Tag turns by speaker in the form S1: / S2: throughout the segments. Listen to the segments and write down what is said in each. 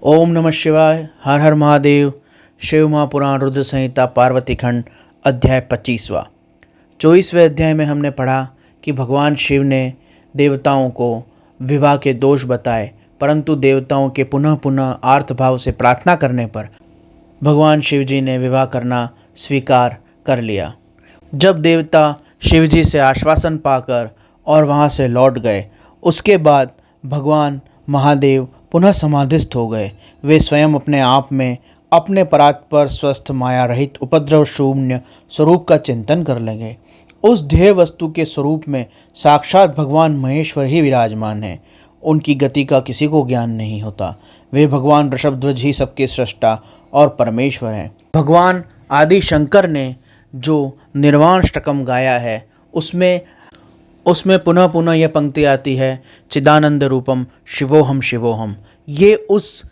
S1: ओम नमः शिवाय। हर हर महादेव। शिव महापुराण रुद्र संहिता पार्वती खंड अध्याय 25वां। 24वें अध्याय में हमने पढ़ा कि भगवान शिव ने देवताओं को विवाह के दोष बताए, परंतु देवताओं के पुनः पुनः आर्त भाव से प्रार्थना करने पर भगवान शिव जी ने विवाह करना स्वीकार कर लिया। जब देवता शिव जी से आश्वासन पाकर और वहाँ से लौट गए, उसके बाद भगवान महादेव पुनः समाधिस्थ हो गए। वे स्वयं अपने आप में अपने परात्पर स्वस्थ माया रहित उपद्रव शून्य स्वरूप का चिंतन कर लगे। उस ध्येय वस्तु के स्वरूप में साक्षात भगवान महेश्वर ही विराजमान है। उनकी गति का किसी को ज्ञान नहीं होता। वे भगवान ऋषभध्वज ही सबके सृष्टा और परमेश्वर हैं। भगवान आदि शंकर ने जो निर्वाणाष्टकम गाया है, उसमें पुनः पुनः यह पंक्ति आती है, चिदानंद रूपम शिवोहम शिवोहम। ये उस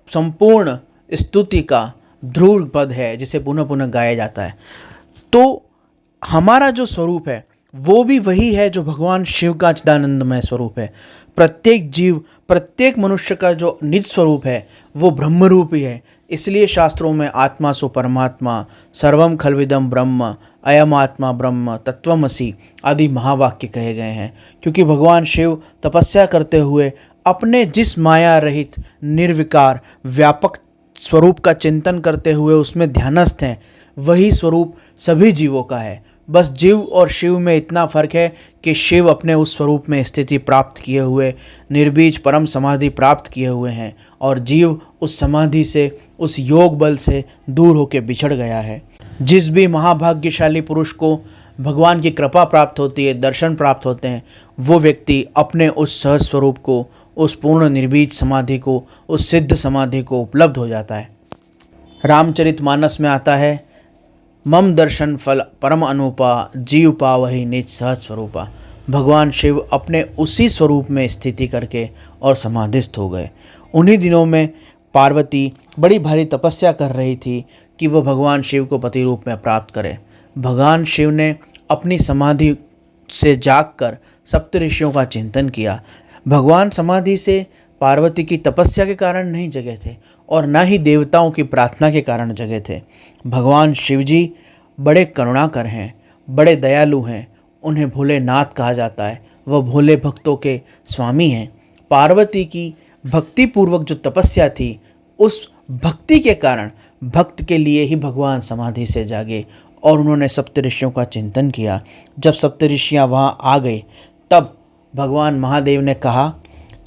S1: संपूर्ण स्तुति का ध्रुव पद है जिसे पुनः पुनः गाया जाता है। तो हमारा जो स्वरूप है वो भी वही है जो भगवान शिव का चिदानंदमय स्वरूप है। प्रत्येक जीव, प्रत्येक मनुष्य का जो निज स्वरूप है वो ब्रह्म रूप ही है। इसलिए शास्त्रों में आत्मा सो परमात्मा, सर्वम खलविदम ब्रह्म, अयम आत्मा ब्रह्म, तत्वमसि आदि महावाक्य कहे गए हैं। क्योंकि भगवान शिव तपस्या करते हुए अपने जिस माया रहित निर्विकार व्यापक स्वरूप का चिंतन करते हुए उसमें ध्यानस्थ हैं, वही स्वरूप सभी जीवों का है। बस जीव और शिव में इतना फर्क है कि शिव अपने उस स्वरूप में स्थिति प्राप्त किए हुए निर्बीज परम समाधि प्राप्त किए हुए हैं और जीव उस समाधि से, उस योग बल से दूर होकर बिछड़ गया है। जिस भी महाभाग्यशाली पुरुष को भगवान की कृपा प्राप्त होती है, दर्शन प्राप्त होते हैं, वो व्यक्ति अपने उस सहज स्वरूप को, उस पूर्ण निर्बीज समाधि को, उस सिद्ध समाधि को उपलब्ध हो जाता है। रामचरितमानस में आता है, मम दर्शन फल परम अनुपा, जीव पावहि निज सहज स्वरूपा। भगवान शिव अपने उसी स्वरूप में स्थिति करके और समाधिस्थ हो गए। उन्हीं दिनों में पार्वती बड़ी भारी तपस्या कर रही थी कि वह भगवान शिव को पति रूप में प्राप्त करे। भगवान शिव ने अपनी समाधि से जागकर सप्तऋषियों का चिंतन किया। भगवान समाधि से पार्वती की तपस्या के कारण नहीं जगे थे और न ही देवताओं की प्रार्थना के कारण जगे थे। भगवान शिव जी बड़े करुणाकर हैं, बड़े दयालु हैं। उन्हें भोलेनाथ कहा जाता है। वह भोले भक्तों के स्वामी हैं। पार्वती की भक्तिपूर्वक जो तपस्या थी, उस भक्ति के कारण भक्त के लिए ही भगवान समाधि से जागे और उन्होंने सप्तऋषियों का चिंतन किया। जब सप्तऋषियाँ वहाँ आ गई, तब भगवान महादेव ने कहा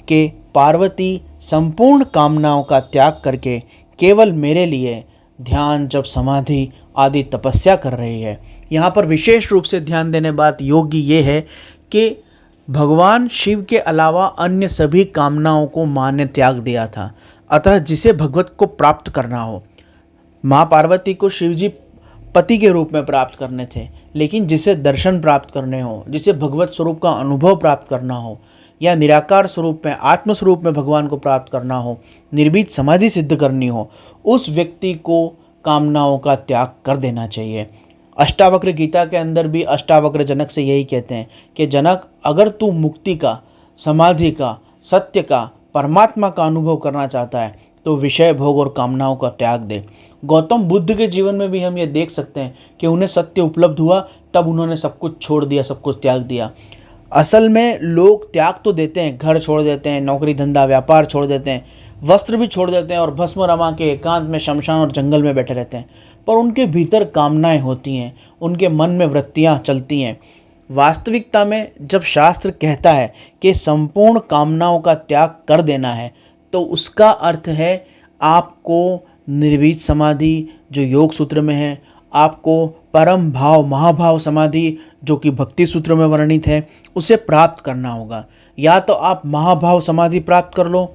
S1: कि पार्वती संपूर्ण कामनाओं का त्याग करके केवल मेरे लिए ध्यान, जप, समाधि आदि तपस्या कर रही है। यहाँ पर विशेष रूप से ध्यान देने बात योग्य ये है कि भगवान शिव के अलावा अन्य सभी कामनाओं को माँ ने त्याग दिया था। अतः जिसे भगवत को प्राप्त करना हो, माँ पार्वती को शिवजी पति के रूप में प्राप्त करने थे, लेकिन जिसे दर्शन प्राप्त करने हो, जिसे भगवत स्वरूप का अनुभव प्राप्त करना हो या निराकार स्वरूप में, आत्म स्वरूप में भगवान को प्राप्त करना हो, निर्भीत समाधि सिद्ध करनी हो, उस व्यक्ति को कामनाओं का त्याग कर देना चाहिए। अष्टावक्र गीता के अंदर भी अष्टावक्र जनक से यही कहते हैं कि जनक, अगर तू मुक्ति का, समाधि का, सत्य का, परमात्मा का अनुभव करना चाहता है तो विषय भोग और कामनाओं का त्याग दे। गौतम बुद्ध के जीवन में भी हम ये देख सकते हैं कि उन्हें सत्य उपलब्ध हुआ, तब उन्होंने सब कुछ छोड़ दिया, सब कुछ त्याग दिया। असल में लोग त्याग तो देते हैं, घर छोड़ देते हैं, नौकरी धंधा व्यापार छोड़ देते हैं, वस्त्र भी छोड़ देते हैं और भस्म रमा के एकांत में शमशान और जंगल में बैठे रहते हैं, पर उनके भीतर कामनाएं होती हैं, उनके मन में वृत्तियाँ चलती हैं। वास्तविकता में जब शास्त्र कहता है कि संपूर्ण कामनाओं का त्याग कर देना है, तो उसका अर्थ है आपको निर्बीज समाधि जो योग सूत्र में है, आपको परम भाव महाभाव समाधि जो कि भक्ति सूत्र में वर्णित है, उसे प्राप्त करना होगा। या तो आप महाभाव समाधि प्राप्त कर लो,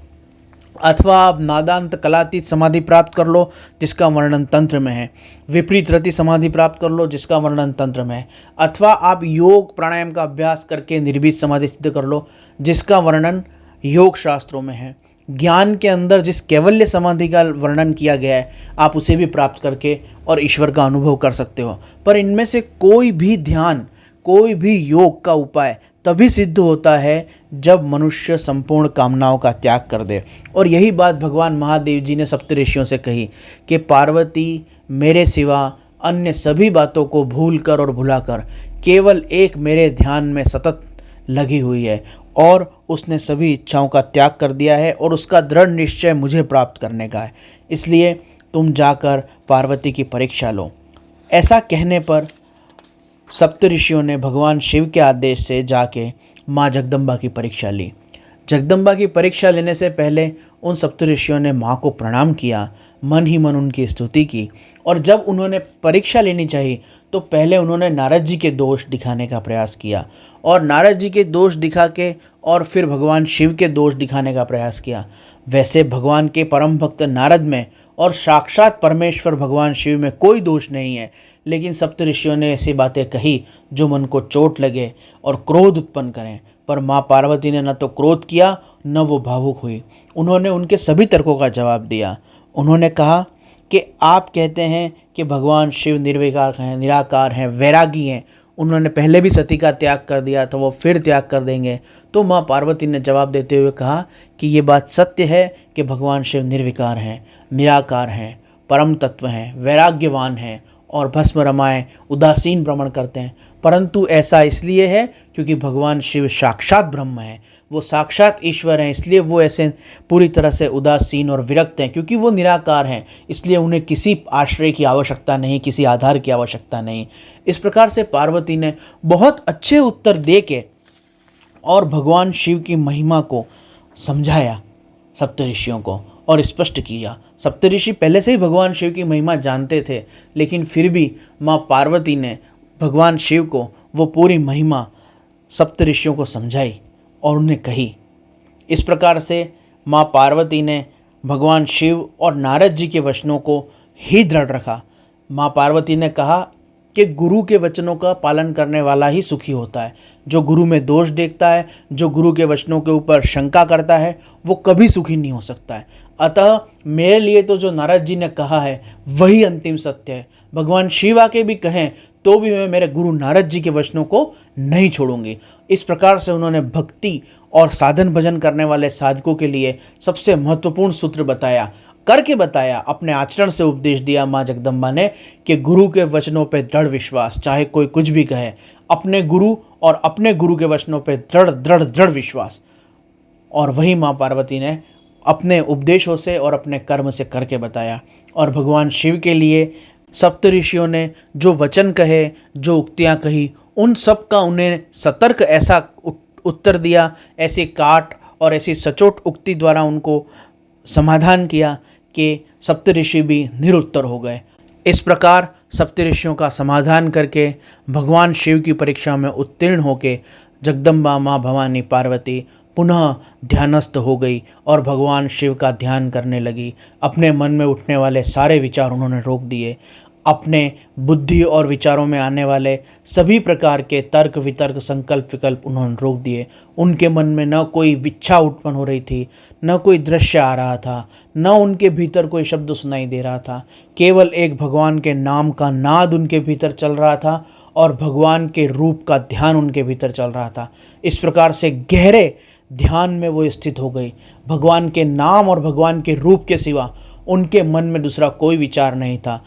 S1: अथवा आप नादांत कलातीत समाधि प्राप्त कर लो जिसका वर्णन तंत्र में है, विपरीत रति समाधि प्राप्त कर लो जिसका वर्णन तंत्र में है, अथवा आप योग प्राणायाम का अभ्यास करके निर्बीज समाधि सिद्ध कर लो जिसका वर्णन योग शास्त्रों में है। ज्ञान के अंदर जिस कैवल्य समाधि का वर्णन किया गया है, आप उसे भी प्राप्त करके और ईश्वर का अनुभव कर सकते हो। पर इनमें से कोई भी ध्यान, कोई भी योग का उपाय तभी सिद्ध होता है जब मनुष्य संपूर्ण कामनाओं का त्याग कर दे। और यही बात भगवान महादेव जी ने सप्तऋषियों से कही कि पार्वती मेरे सिवा अन्य सभी बातों को भूल कर और भुलाकर केवल एक मेरे ध्यान में सतत लगी हुई है और उसने सभी इच्छाओं का त्याग कर दिया है और उसका दृढ़ निश्चय मुझे प्राप्त करने का है। इसलिए तुम जाकर पार्वती की परीक्षा लो। ऐसा कहने पर सप्तऋषियों ने भगवान शिव के आदेश से जाके माँ जगदम्बा की परीक्षा ली। जगदम्बा की परीक्षा लेने से पहले उन सप्तऋषियों ने माँ को प्रणाम किया, मन ही मन उनकी स्तुति की। और जब उन्होंने परीक्षा लेनी चाहिए तो पहले उन्होंने नारद जी के दोष दिखाने का प्रयास किया और नारद जी के दोष दिखा के और फिर भगवान शिव के दोष दिखाने का प्रयास किया। वैसे भगवान के परम भक्त नारद में और साक्षात परमेश्वर भगवान शिव में कोई दोष नहीं है, लेकिन सप्तऋषियों ने ऐसी बातें कही जो मन को चोट लगे और क्रोध उत्पन्न करें। पर माँ पार्वती ने न तो क्रोध किया न वो भावुक हुई। उन्होंने उनके सभी तर्कों का जवाब दिया। उन्होंने कहा कि आप कहते हैं कि भगवान शिव निर्विकार हैं, निराकार हैं, वैरागी हैं। उन्होंने पहले भी सती का त्याग कर दिया तो वो फिर त्याग कर देंगे। तो माँ पार्वती ने जवाब देते हुए कहा कि ये बात सत्य है कि भगवान शिव निर्विकार हैं, निराकार हैं, परम तत्व हैं, वैराग्यवान हैं और भस्म रमाए उदासीन भ्रमण करते हैं। परंतु ऐसा इसलिए है क्योंकि भगवान शिव साक्षात ब्रह्म है, वो साक्षात ईश्वर हैं, इसलिए वो ऐसे पूरी तरह से उदासीन और विरक्त हैं। क्योंकि वो निराकार हैं इसलिए उन्हें किसी आश्रय की आवश्यकता नहीं, किसी आधार की आवश्यकता नहीं। इस प्रकार से पार्वती ने बहुत अच्छे उत्तर दे के और भगवान शिव की महिमा को समझाया सप्तऋषियों को और स्पष्ट किया। सप्तऋषि पहले से ही भगवान शिव की महिमा जानते थे, लेकिन फिर भी माँ पार्वती ने भगवान शिव को वो पूरी महिमा सप्तऋषियों को समझाई और उन्हें कही। इस प्रकार से माँ पार्वती ने भगवान शिव और नारद जी के वचनों को ही दृढ़ रखा। माँ पार्वती ने कहा कि गुरु के वचनों का पालन करने वाला ही सुखी होता है। जो गुरु में दोष देखता है, जो गुरु के वचनों के ऊपर शंका करता है, वो कभी सुखी नहीं हो सकता है। अतः मेरे लिए तो जो नारद जी ने कहा है वही अंतिम सत्य है। भगवान शिव आके भी कहें तो भी मैं मेरे गुरु नारद जी के वचनों को नहीं छोड़ूंगी। इस प्रकार से उन्होंने भक्ति और साधन भजन करने वाले साधकों के लिए सबसे महत्वपूर्ण सूत्र बताया, करके बताया, अपने आचरण से उपदेश दिया माँ जगदम्बा ने कि गुरु के वचनों पे दृढ़ विश्वास, चाहे कोई कुछ भी कहे, अपने गुरु और अपने गुरु के वचनों पे दृढ़ दृढ़ दृढ़ विश्वास। और वही माँ पार्वती ने अपने उपदेशों से और अपने कर्म से करके बताया। और भगवान शिव के लिए सप्तऋषियों ने जो वचन कहे, जो उक्तियाँ कही, उन सब का उन्हें सतर्क ऐसा उत्तर दिया, ऐसी काट और ऐसी सचोट उक्ति द्वारा उनको समाधान किया कि सप्तऋषि भी निरुत्तर हो गए। इस प्रकार सप्तऋषियों का समाधान करके भगवान शिव की परीक्षा में उत्तीर्ण होके जगदम्बा माँ भवानी पार्वती पुनः ध्यानस्थ हो गई और भगवान शिव का ध्यान करने लगी। अपने मन में उठने वाले सारे विचार उन्होंने रोक दिए। अपने बुद्धि और विचारों में आने वाले सभी प्रकार के तर्क वितर्क संकल्प विकल्प उन्होंने रोक दिए। उनके मन में न कोई इच्छा उत्पन्न हो रही थी, न कोई दृश्य आ रहा था, न उनके भीतर कोई शब्द सुनाई दे रहा था। केवल एक भगवान के नाम का नाद उनके भीतर चल रहा था और भगवान के रूप का ध्यान उनके भीतर चल रहा था। इस प्रकार से गहरे ध्यान में वो स्थित हो गई। भगवान के नाम और भगवान के रूप के सिवा उनके मन में दूसरा कोई विचार नहीं था।